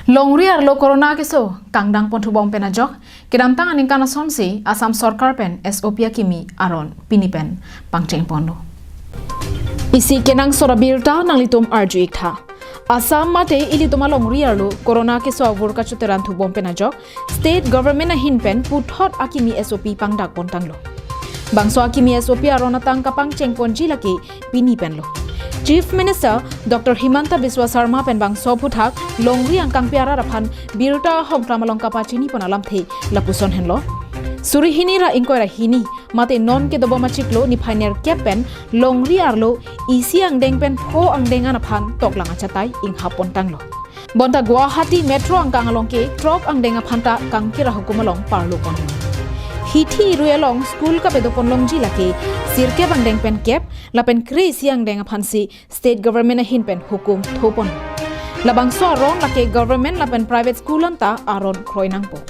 Longriar lo corona keso kangdang pon thubong penajok kedam tang aning kana sonsi Assam Sarkar pen SOP kimi aron pinipen pangcheng pondo isi kenang sorabirta nang litum arju ikha Assam mate ilituma longriar lo corona keso avur ka chuteran thubong penajok state government a hinpen puthot akimi SOP pangdak pontang lo bangso akimi SOP aron atang kapang chengpon jilaki pinipen lo Chief Minister Dr. Himanta Biswa Sarma pen bang soputhak longri angkang piara raphan birta hongtramalong kapachini ponalam the lapuson henlo surihini ra inkoira hini mate non ke dobo machiklo ni phainer kepen longri arlo isi ang dengpen pho ang dengan aphan toklanga chatai ing hapon tanglo bonta Guwahati metro angkang alongke truck ang denga phanta kangkira hukumalong parlo kon Hithi ruelong school ka pedopon longji lake sirke bangdeng pen kep lapen kri siang deng phansi state government a hin pen hukum thopon labang so rong lake government lapen private school anta aron kroinang po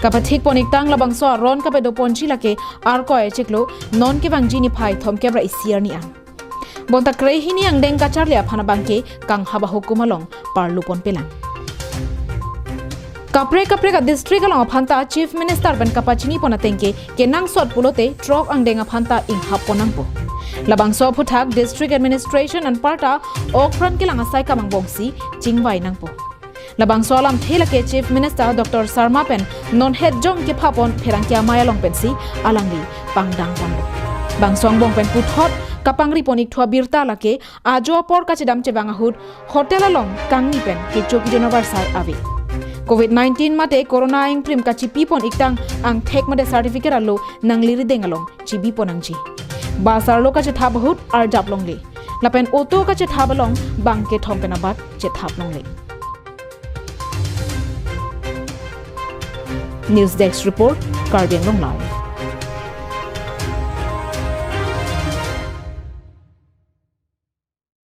kapathik ponik tang labang so ron ka pedopon ji lake ar ko echeklo non ke bangji ni phai thom kebra isiar ni an bonta kre hini ang deng ka charlia phana bangke kang haba hukum along parlupon pelang Kapre ka district along phanta chief minister ban kapachini pona tengke kenang sot pulote truck ang denga phanta ing haponang po labang so phuthak district administration and parta okran ke langa sai kamang bongsi chingwai nang po labang so lam thelake chief minister Dr. Sarma pen non head jong ke phapon pherang kya maya long pensi alangli pangdang pando bang song bong pen puthot kapangri ponik thwa birta lake ajo por ka chedam che banga hud hotel along kangni pen ke choki jonavar sar ave COVID-19 mate corona ing prim ka chipi pon iktang ang thek mate certificate allo nangliri dengalong chibi ponangji basar lo ka che thabahut ar japlong le lapen auto ka che thabalong bangke thompena bat che thaplong le News Desk report Karbiang Long Live